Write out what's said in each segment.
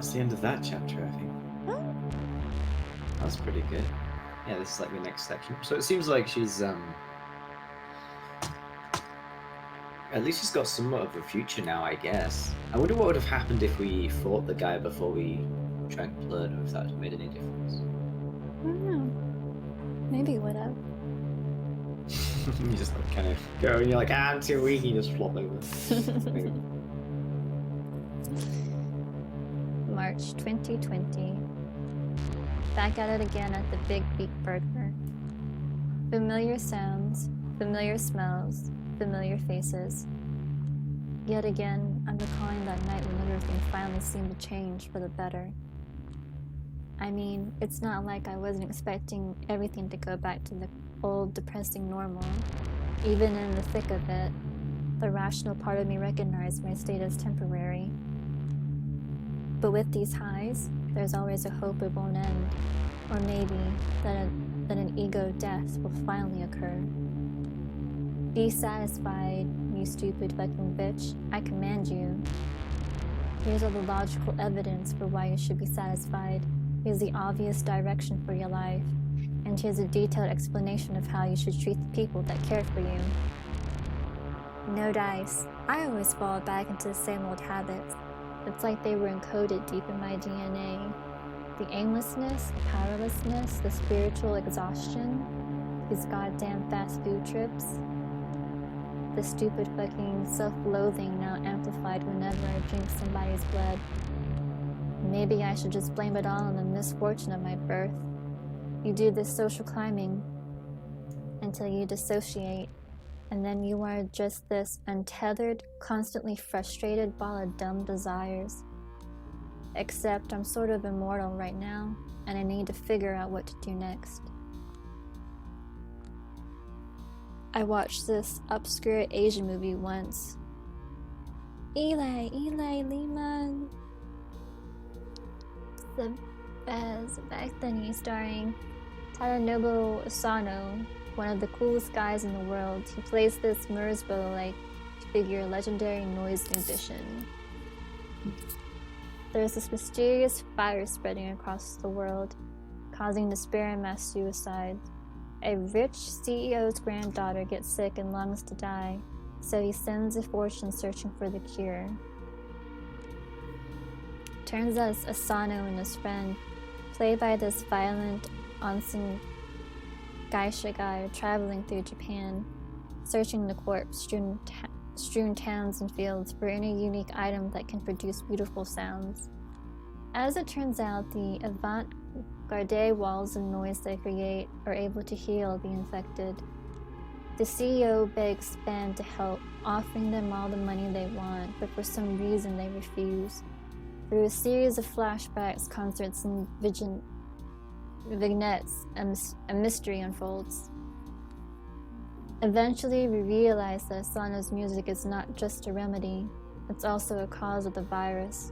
that's the end of that chapter, I think. Oh. That's pretty good. Yeah, this is like the next section. So it seems like she's at least she's got somewhat of a future now, I guess. I wonder what would have happened if we fought the guy before we drank blood, or if that made any difference. I don't know. Maybe it would have. You just like kind of go and you're like, I'm too weak, you just flop over. March 2020. Back at it again at the Big Beak Burger. Familiar sounds, familiar smells, familiar faces. Yet again, I'm recalling that night when everything finally seemed to change for the better. I mean, it's not like I wasn't expecting everything to go back to the old depressing normal. Even in the thick of it, the rational part of me recognized my state as temporary. But with these highs, there's always a hope it won't end, or maybe that an ego death will finally occur. Be satisfied, you stupid fucking bitch, I command you. Here's all the logical evidence for why you should be satisfied. Here's the obvious direction for your life, and here's a detailed explanation of how you should treat the people that care for you. No dice. I always fall back into the same old habits. It's like they were encoded deep in my DNA. The aimlessness, the powerlessness, the spiritual exhaustion, these goddamn fast food trips, the stupid fucking self-loathing now amplified whenever I drink somebody's blood. Maybe I should just blame it all on the misfortune of my birth. You do this social climbing until you dissociate, and then you are just this untethered, constantly frustrated ball of dumb desires. Except I'm sort of immortal right now, and I need to figure out what to do next. I watched this obscure Asian movie once. Eli Lehman. Sebastian starring Tadanobu Asano, one of the coolest guys in the world. He plays this Mersbo-like figure, legendary noise musician. There's this mysterious fire spreading across the world, causing despair and mass suicide. A rich CEO's granddaughter gets sick and longs to die, so he sends a fortune searching for the cure. Turns out it's Asano and his friend, played by this violent onsen geisha guy, traveling through Japan, searching the corpse-strewn towns and fields for any unique item that can produce beautiful sounds. As it turns out, the avant-garde walls of noise they create are able to heal the infected. The CEO begs Span to help, offering them all the money they want, but for some reason they refuse. Through a series of flashbacks, concerts, and vignettes, a mystery unfolds. Eventually, we realize that Asano's music is not just a remedy, it's also a cause of the virus.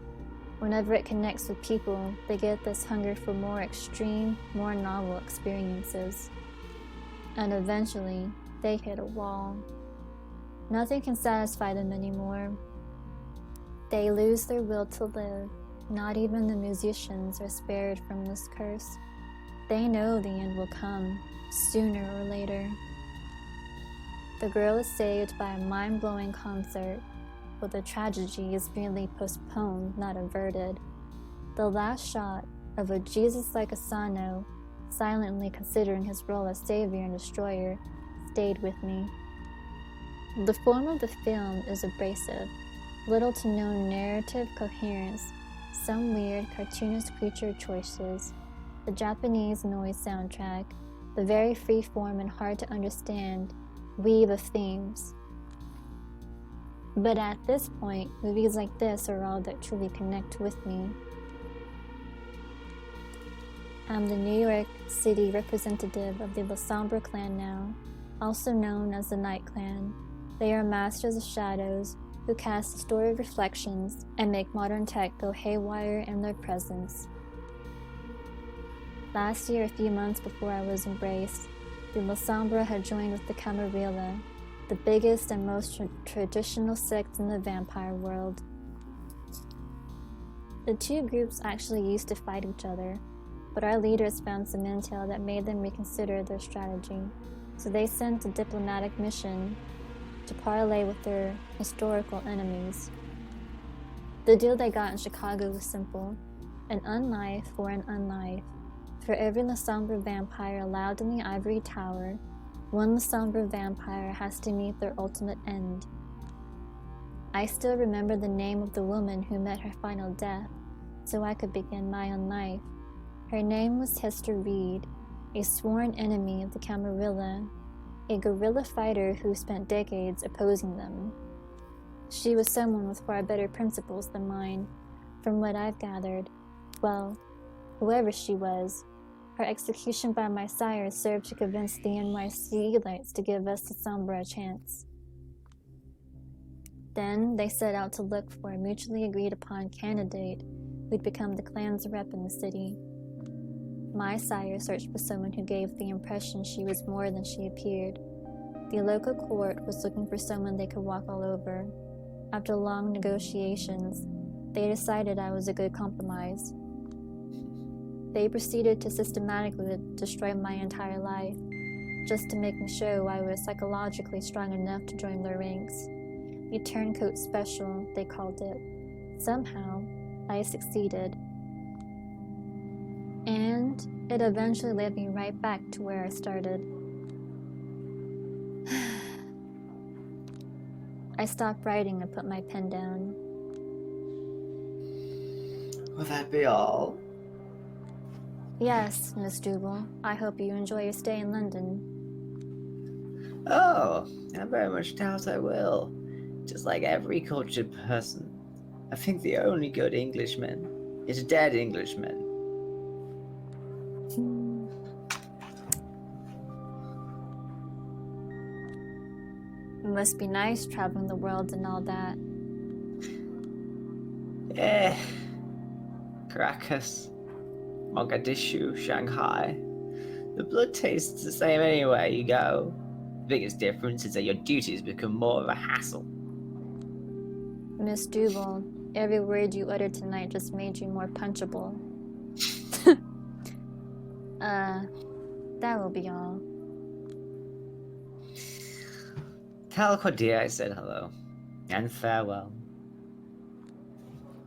Whenever it connects with people, they get this hunger for more extreme, more novel experiences. And eventually, they hit a wall. Nothing can satisfy them anymore. They lose their will to live. Not even the musicians are spared from this curse. They know the end will come, sooner or later. The girl is saved by a mind-blowing concert, but the tragedy is merely postponed, not averted. The last shot of a Jesus-like Asano, silently considering his role as savior and destroyer, stayed with me. The form of the film is abrasive, little to no narrative coherence, some weird cartoonist creature choices, the Japanese noise soundtrack, the very free-form and hard to understand weave of themes. But at this point, movies like this are all that truly connect with me. I'm the New York City representative of the La Sombra clan now, also known as the Night Clan. They are masters of shadows who cast distorted reflections and make modern tech go haywire in their presence. Last year, a few months before I was embraced, the La Sombra had joined with the Camarilla, the biggest and most traditional sect in the vampire world. The two groups actually used to fight each other, but our leaders found some intel that made them reconsider their strategy, so they sent a diplomatic mission to parley with their historical enemies. The deal they got in Chicago was simple: an unknife for an unknife. For every La Sombra vampire allowed in the Ivory Tower, one La Sombra vampire has to meet their ultimate end. I still remember the name of the woman who met her final death, so I could begin my own life. Her name was Hester Reed, a sworn enemy of the Camarilla, a guerrilla fighter who spent decades opposing them. She was someone with far better principles than mine, from what I've gathered. Well, whoever she was, her execution by my sire served to convince the NYC elites to give us the Sombra a chance. Then they set out to look for a mutually agreed upon candidate who'd become the clan's rep in the city. My sire searched for someone who gave the impression she was more than she appeared. The local court was looking for someone they could walk all over. After long negotiations, they decided I was a good compromise. They proceeded to systematically destroy my entire life, just to make me show I was psychologically strong enough to join their ranks. The turncoat special, they called it. Somehow, I succeeded. And it eventually led me right back to where I started. I stopped writing and put my pen down. Will that be all? Yes, Miss Dougal. I hope you enjoy your stay in London. Oh, I very much doubt I will. Just like every cultured person, I think the only good Englishman is a dead Englishman. It must be nice traveling the world and all that. Caracas, Mogadishu, Shanghai. The blood tastes the same anywhere you go. The biggest difference is that your duties become more of a hassle. Miss Dougal, every word you uttered tonight just made you more punchable. That will be all. Tell Cordia I said hello, and farewell.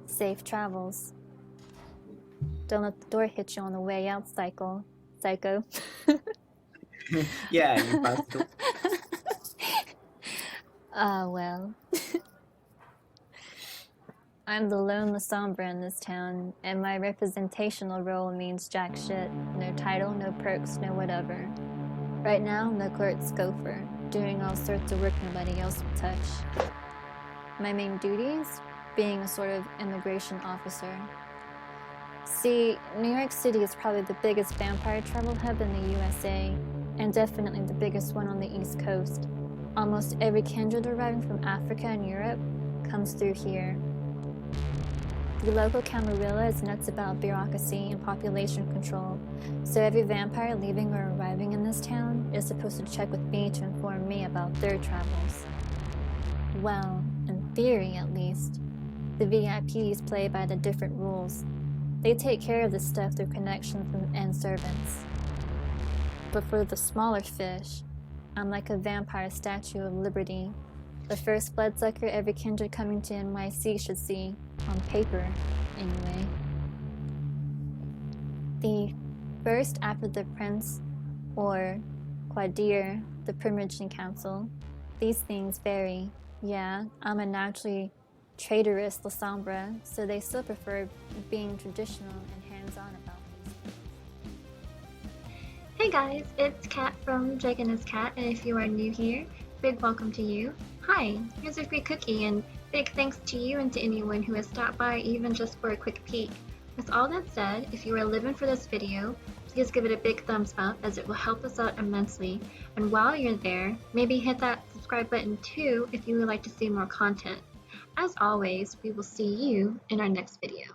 Safe travels. Don't let the door hit you on the way out, psycho. Yeah, you bastard. Well. I'm the lone La Sombra in this town, and my representational role means jack shit. No title, no perks, no whatever. Right now, I'm the court's gopher, doing all sorts of work nobody else will touch. My main duties? Being a sort of immigration officer. See, New York City is probably the biggest vampire travel hub in the USA, and definitely the biggest one on the East Coast. Almost every kindred arriving from Africa and Europe comes through here. The local Camarilla is nuts about bureaucracy and population control, so every vampire leaving or arriving in this town is supposed to check with me to inform me about their travels. Well, in theory at least. The VIPs play by the different rules. They take care of this stuff through connections and servants. But for the smaller fish, I'm like a vampire Statue of Liberty. The first bloodsucker every kindred coming to NYC should see, on paper, anyway. The first after the prince, or Quadir, the Primogene Council. These things vary. Yeah, I'm a naturally traitorous La Sombra, so they still prefer being traditional and hands-on about these things. Hey guys, it's Kat from Jinis Cat, and if you are new here, big welcome to you. Hi, here's a free cookie, and big thanks to you and to anyone who has stopped by even just for a quick peek. With all that said, if you are living for this video, please give it a big thumbs up as it will help us out immensely. And while you're there, maybe hit that subscribe button too if you would like to see more content. As always, we will see you in our next video.